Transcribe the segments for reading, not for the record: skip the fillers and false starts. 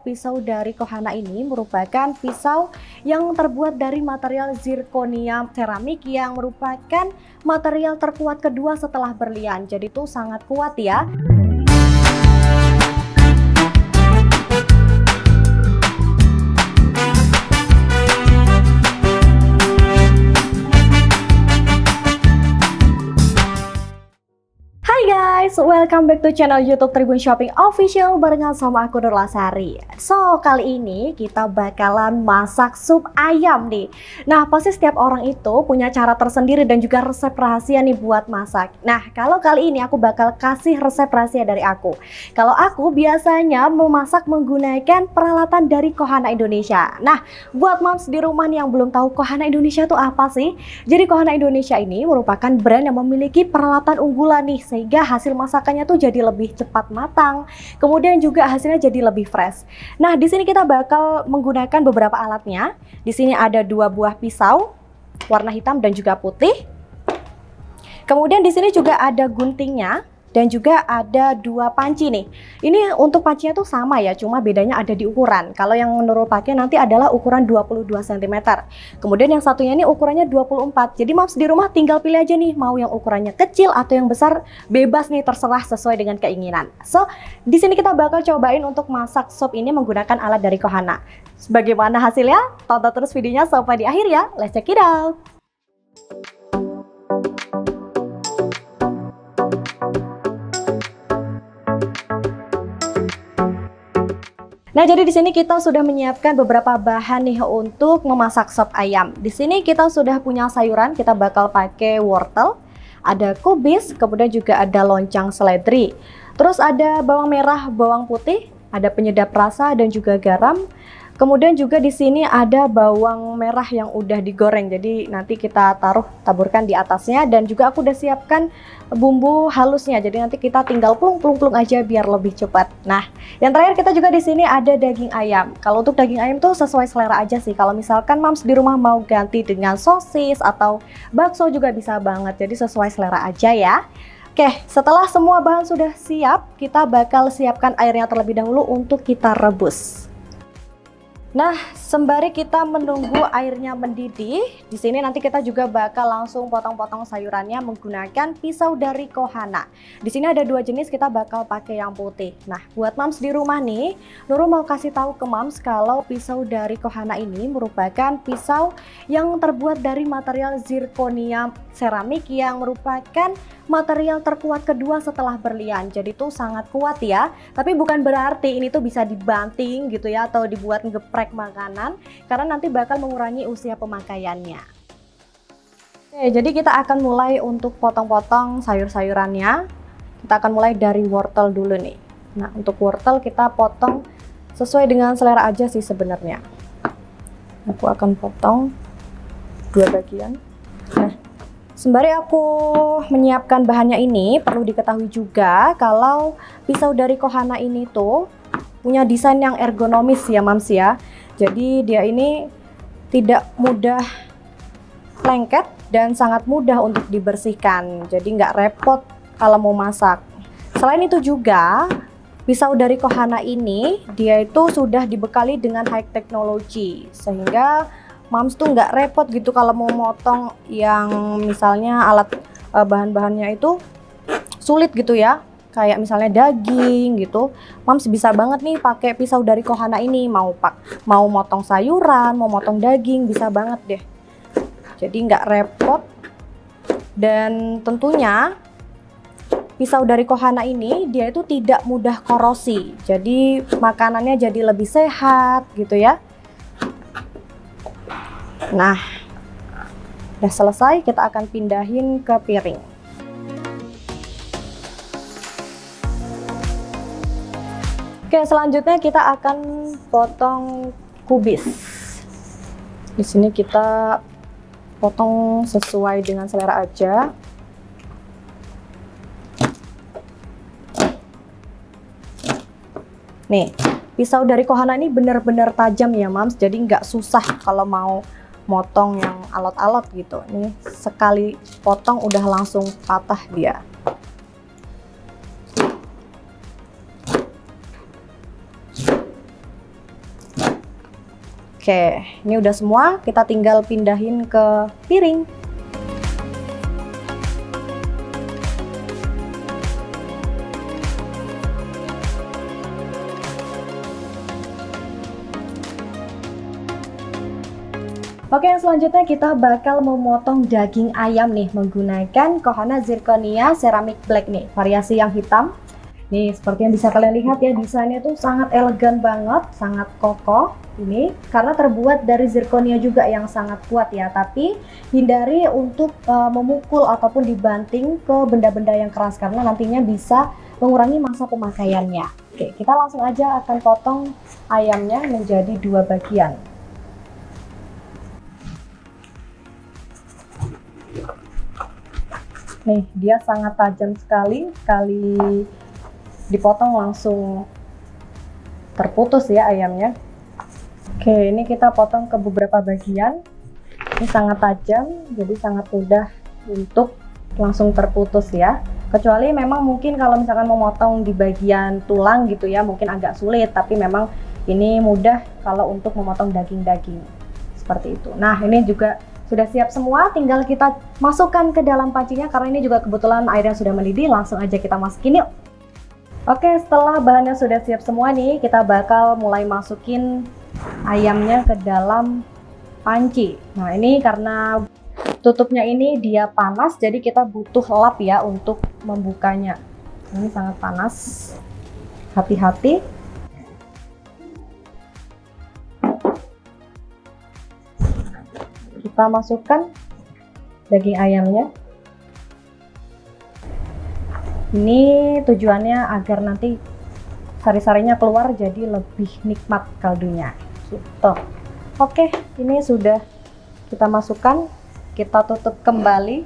Pisau dari Kohana ini merupakan pisau yang terbuat dari material zirconia seramik yang merupakan material terkuat kedua setelah berlian. Jadi itu sangat kuat ya. Hai guys, welcome back to channel YouTube Tribun Shopping Official barengan sama aku Nurla Sari. So, kali ini kita bakalan masak sup ayam nih. Nah, pasti setiap orang itu punya cara tersendiri dan juga resep rahasia nih buat masak. Nah, kalau kali ini aku bakal kasih resep rahasia dari aku. Kalau aku biasanya memasak menggunakan peralatan dari Kohana Indonesia. Nah, buat moms di rumah nih yang belum tahu Kohana Indonesia itu apa sih? Jadi Kohana Indonesia ini merupakan brand yang memiliki peralatan unggulan nih, sehingga hasil masakannya tuh jadi lebih cepat matang, kemudian juga hasilnya jadi lebih fresh. Nah, di sini kita bakal menggunakan beberapa alatnya. Di sini ada 2 buah pisau warna hitam dan juga putih. Kemudian di sini juga ada guntingnya dan juga ada 2 panci nih. Ini untuk pancinya tuh sama ya, cuma bedanya ada di ukuran. Kalau yang Nurul pakai nanti adalah ukuran 22 cm. Kemudian yang satunya ini ukurannya 24. Jadi moms di rumah tinggal pilih aja nih, mau yang ukurannya kecil atau yang besar, bebas nih, terserah sesuai dengan keinginan. So, di sini kita bakal cobain untuk masak sup ini menggunakan alat dari Kohana. Bagaimana hasilnya? Tonton terus videonya sampai di akhir ya. Let's check it out. Nah, jadi di sini kita sudah menyiapkan beberapa bahan nih untuk memasak sop ayam. Di sini kita sudah punya sayuran, kita bakal pakai wortel, ada kubis, kemudian juga ada loncang seledri. Terus ada bawang merah, bawang putih, ada penyedap rasa dan juga garam. Kemudian juga di sini ada bawang merah yang udah digoreng, jadi nanti kita taburkan di atasnya, dan juga aku udah siapkan bumbu halusnya, jadi nanti kita tinggal plung aja biar lebih cepat. Nah, yang terakhir kita juga di sini ada daging ayam. Kalau untuk daging ayam tuh sesuai selera aja sih. Kalau misalkan moms di rumah mau ganti dengan sosis atau bakso juga bisa banget, jadi sesuai selera aja ya. Oke, setelah semua bahan sudah siap, kita bakal siapkan airnya terlebih dahulu untuk kita rebus. Nah, sembari kita menunggu airnya mendidih, di sini nanti kita juga bakal langsung potong-potong sayurannya menggunakan pisau dari Kohana. Di sini ada 2 jenis, kita bakal pakai yang putih. Nah, buat moms di rumah nih, Nurul mau kasih tahu ke moms kalau pisau dari Kohana ini merupakan pisau yang terbuat dari material zirconia seramik yang merupakan material terkuat kedua setelah berlian. Jadi tuh sangat kuat ya. Tapi bukan berarti ini tuh bisa dibanting gitu ya, atau dibuat ngeprek makanan, karena nanti bakal mengurangi usia pemakaiannya. Oke, jadi kita akan mulai untuk potong-potong sayur-sayurannya. Kita akan mulai dari wortel dulu nih. Nah, untuk wortel kita potong sesuai dengan selera aja sih sebenarnya. Aku akan potong 2 bagian. Nah, sembari aku menyiapkan bahannya ini, perlu diketahui juga kalau pisau dari Kohana ini tuh punya desain yang ergonomis ya mams ya. Jadi dia ini tidak mudah lengket dan sangat mudah untuk dibersihkan. Jadi nggak repot kalau mau masak. Selain itu juga, pisau dari Kohana ini dia itu sudah dibekali dengan high technology, sehingga moms tuh nggak repot gitu kalau mau motong yang misalnya alat bahan-bahannya itu sulit gitu ya, kayak misalnya daging gitu. Moms bisa banget nih pakai pisau dari Kohana ini, mau motong sayuran, mau motong daging, bisa banget deh. Jadi nggak repot, dan tentunya pisau dari Kohana ini dia itu tidak mudah korosi, jadi makanannya jadi lebih sehat gitu ya. Nah, udah selesai, kita akan pindahin ke piring. Oke, selanjutnya kita akan potong kubis. Di sini kita potong sesuai dengan selera aja. Nih, pisau dari Kohana ini benar-benar tajam ya mams, jadi nggak susah kalau mau motong yang alot-alot gitu. Ini sekali potong udah langsung patah dia. Oke, ini udah semua, kita tinggal pindahin ke piring. Oke, yang selanjutnya kita bakal memotong daging ayam nih menggunakan Kohana Zirconia Ceramic Black nih, variasi yang hitam. Nih, seperti yang bisa kalian lihat ya, desainnya tuh sangat elegan banget, sangat kokoh. Ini karena terbuat dari zirconia juga yang sangat kuat ya, tapi hindari untuk memukul ataupun dibanting ke benda-benda yang keras karena nantinya bisa mengurangi masa pemakaiannya. Oke, kita langsung aja akan potong ayamnya menjadi 2 bagian. Nih, dia sangat tajam sekali dipotong langsung terputus ya ayamnya. Oke, ini kita potong ke beberapa bagian. Ini sangat tajam, jadi sangat mudah untuk langsung terputus ya. Kecuali memang mungkin kalau misalkan mau motong di bagian tulang gitu ya, mungkin agak sulit. Tapi memang ini mudah kalau untuk memotong daging-daging seperti itu. Nah, ini juga sudah siap semua, tinggal kita masukkan ke dalam pancinya karena ini juga kebetulan airnya sudah mendidih. Langsung aja kita masukin yuk. Oke, setelah bahannya sudah siap semua nih, kita bakal mulai masukin ayamnya ke dalam panci. Nah, ini karena tutupnya ini dia panas, jadi kita butuh lap ya untuk membukanya. Ini sangat panas, hati-hati. Kita masukkan daging ayamnya. Ini tujuannya agar nanti sari-sarinya keluar jadi lebih nikmat kaldunya gitu. Oke, ini sudah kita masukkan, kita tutup kembali.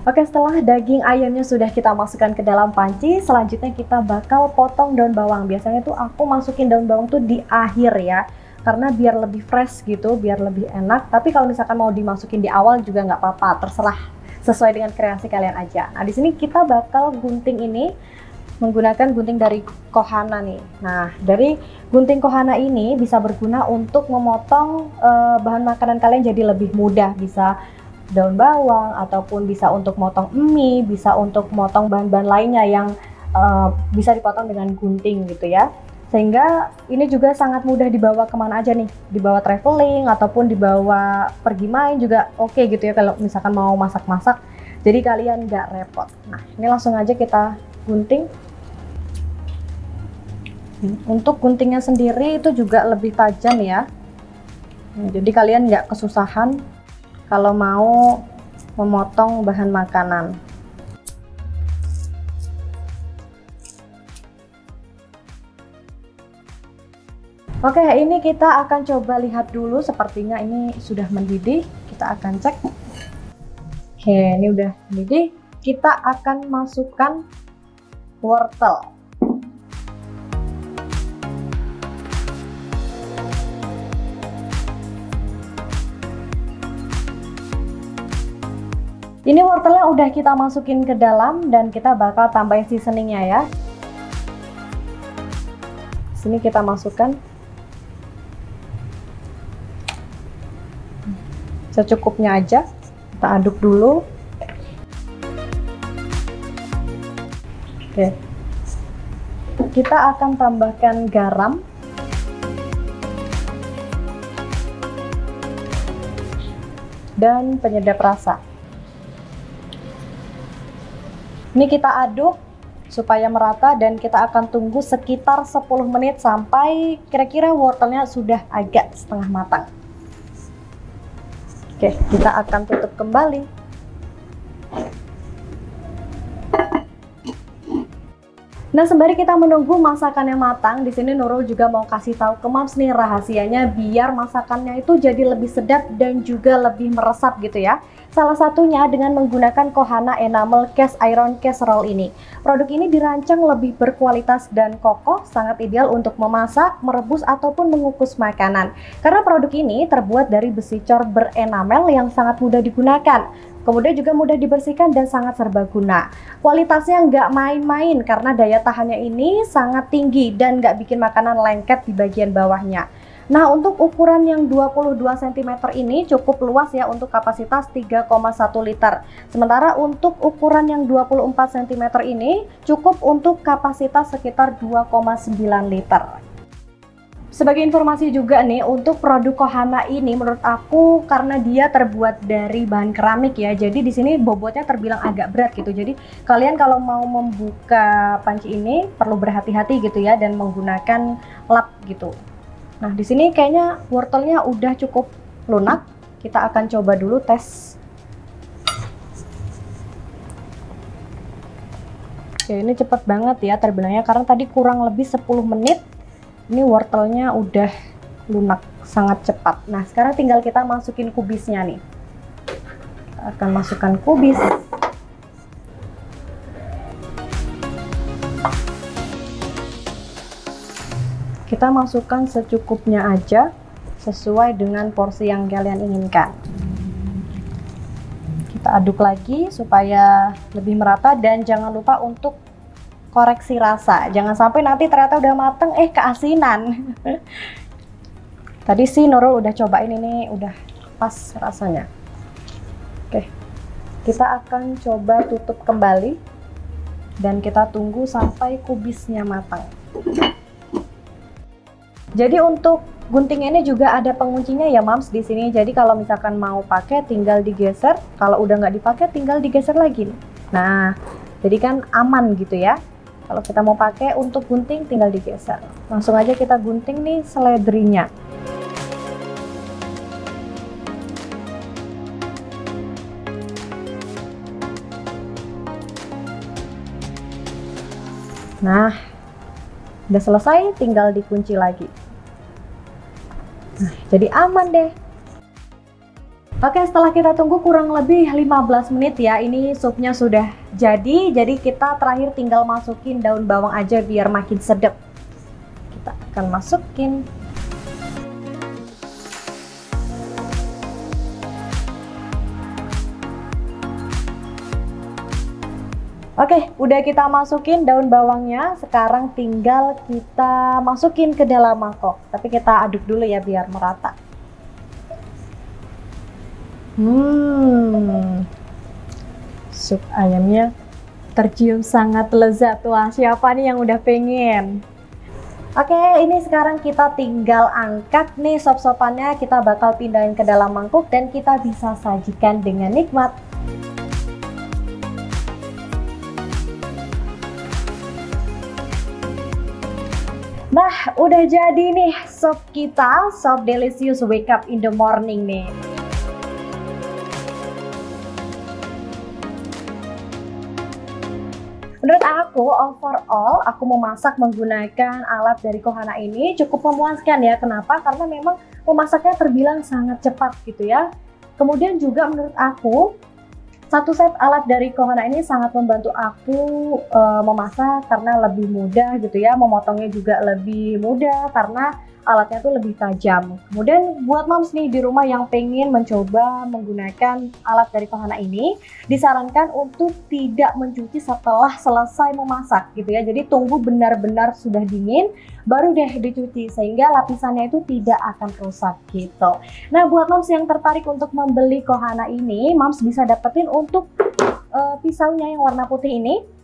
Oke, setelah daging ayamnya sudah kita masukkan ke dalam panci, selanjutnya kita bakal potong daun bawang. Biasanya tuh aku masukin daun bawang tuh di akhir ya, karena biar lebih fresh gitu, biar lebih enak. Tapi kalau misalkan mau dimasukin di awal juga nggak apa-apa, terserah, sesuai dengan kreasi kalian aja. Nah, di sini kita bakal gunting ini menggunakan gunting dari Kohana nih. Nah, dari gunting Kohana ini bisa berguna untuk memotong bahan makanan kalian jadi lebih mudah. Bisa daun bawang, ataupun bisa untuk motong mie, bisa untuk motong bahan-bahan lainnya yang bisa dipotong dengan gunting gitu ya. Sehingga ini juga sangat mudah dibawa kemana aja nih, dibawa traveling ataupun dibawa pergi main juga oke gitu ya kalau misalkan mau masak-masak, jadi kalian nggak repot. Nah, ini langsung aja kita gunting. Untuk guntingnya sendiri itu juga lebih tajam ya, jadi kalian nggak kesusahan kalau mau memotong bahan makanan. Oke, ini kita akan coba lihat dulu, sepertinya ini sudah mendidih. Kita akan cek. Oke, ini udah mendidih. Kita akan masukkan wortel. Ini wortelnya udah kita masukin ke dalam dan kita bakal tambahin seasoningnya ya. Sini kita masukkan secukupnya aja, kita aduk dulu. Oke, kita akan tambahkan garam, dan penyedap rasa. Ini kita aduk supaya merata dan kita akan tunggu sekitar 10 menit sampai kira-kira wortelnya sudah agak setengah matang. Oke, kita akan tutup kembali. Nah, sembari kita menunggu masakannya matang, di sini Nurul juga mau kasih tahu ke Mams nih rahasianya biar masakannya itu jadi lebih sedap dan juga lebih meresap gitu ya. Salah satunya dengan menggunakan Kohana Enamel Cast Iron Casserole ini. Produk ini dirancang lebih berkualitas dan kokoh, sangat ideal untuk memasak, merebus, ataupun mengukus makanan. Karena produk ini terbuat dari besi cor berenamel yang sangat mudah digunakan. Kemudian juga mudah dibersihkan dan sangat serbaguna. Kualitasnya nggak main-main karena daya tahannya ini sangat tinggi dan nggak bikin makanan lengket di bagian bawahnya. Nah, untuk ukuran yang 22 cm ini cukup luas ya untuk kapasitas 3,1 liter. Sementara untuk ukuran yang 24 cm ini cukup untuk kapasitas sekitar 2,9 liter. Sebagai informasi juga nih, untuk produk Kohana ini menurut aku karena dia terbuat dari bahan keramik ya, jadi di sini bobotnya terbilang agak berat gitu. Jadi kalian kalau mau membuka panci ini perlu berhati-hati gitu ya dan menggunakan lap gitu. Nah, di sini kayaknya wortelnya udah cukup lunak. Kita akan coba dulu tes. Oke, ini cepet banget ya terbilangnya karena tadi kurang lebih 10 menit. Ini wortelnya udah lunak sangat cepat. Nah, sekarang tinggal kita masukin kubisnya nih. Kita akan masukkan kubis. Kita masukkan secukupnya aja, sesuai dengan porsi yang kalian inginkan. Kita aduk lagi supaya lebih merata dan jangan lupa untuk koreksi rasa, jangan sampai nanti ternyata udah mateng keasinan. Tadi sih Nurul udah cobain, ini udah pas rasanya. Oke, kita akan coba tutup kembali dan kita tunggu sampai kubisnya matang. Jadi untuk gunting ini juga ada penguncinya ya Mams di sini. Jadi kalau misalkan mau pakai tinggal digeser, kalau udah nggak dipakai tinggal digeser lagi. Nah, jadi kan aman gitu ya. Kalau kita mau pakai untuk gunting tinggal digeser. Langsung aja kita gunting nih seledrinya. Nah, udah selesai, tinggal dikunci lagi. Nah, jadi aman deh. Oke, setelah kita tunggu kurang lebih 15 menit ya, ini supnya sudah jadi. Jadi kita terakhir tinggal masukin daun bawang aja biar makin sedap. Kita akan masukin. Oke, udah kita masukin daun bawangnya. Sekarang tinggal kita masukin ke dalam mangkok. Tapi kita aduk dulu ya biar merata. Sup ayamnya tercium sangat lezat. Wah, siapa nih yang udah pengen? Oke, ini sekarang kita tinggal angkat nih sop-sopannya. Kita bakal pindahin ke dalam mangkuk dan kita bisa sajikan dengan nikmat. Nah, udah jadi nih sop kita, sop delicious wake up in the morning nih. Menurut aku, overall, aku memasak menggunakan alat dari Kohana ini cukup memuaskan ya. Kenapa? Karena memang memasaknya terbilang sangat cepat gitu ya. Kemudian juga menurut aku, satu set alat dari Kohana ini sangat membantu aku memasak karena lebih mudah gitu ya. Memotongnya juga lebih mudah karena alatnya tuh lebih tajam. Kemudian buat moms nih di rumah yang pengen mencoba menggunakan alat dari Kohana ini, disarankan untuk tidak mencuci setelah selesai memasak gitu ya. Jadi tunggu benar-benar sudah dingin baru deh dicuci sehingga lapisannya itu tidak akan rusak gitu. Nah, buat moms yang tertarik untuk membeli Kohana ini, moms bisa dapetin untuk pisaunya yang warna putih ini.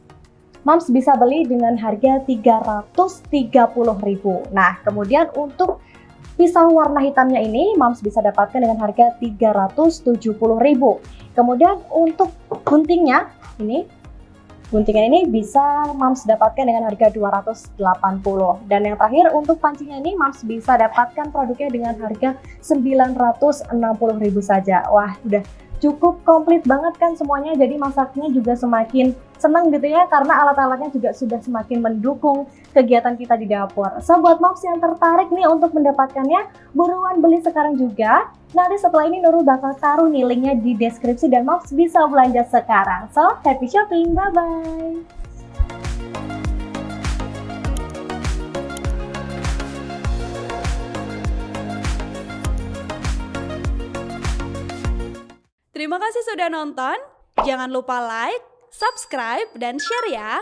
Moms bisa beli dengan harga 330.000. Nah, kemudian untuk pisau warna hitamnya ini Moms bisa dapatkan dengan harga 370.000. Kemudian untuk guntingnya ini, guntingan ini bisa Moms dapatkan dengan harga 280. Dan yang terakhir untuk pancinya ini Moms bisa dapatkan produknya dengan harga 960.000 saja. Wah, udah cukup komplit banget kan semuanya, jadi masaknya juga semakin senang gitu ya karena alat-alatnya juga sudah semakin mendukung kegiatan kita di dapur. So buat moms yang tertarik nih untuk mendapatkannya, buruan beli sekarang juga. Nanti setelah ini Nurul bakal taruh nih linknya di deskripsi dan moms bisa belanja sekarang. So happy shopping, bye bye. Terima Terima kasih sudah nonton. Jangan lupa like, subscribe, dan share ya.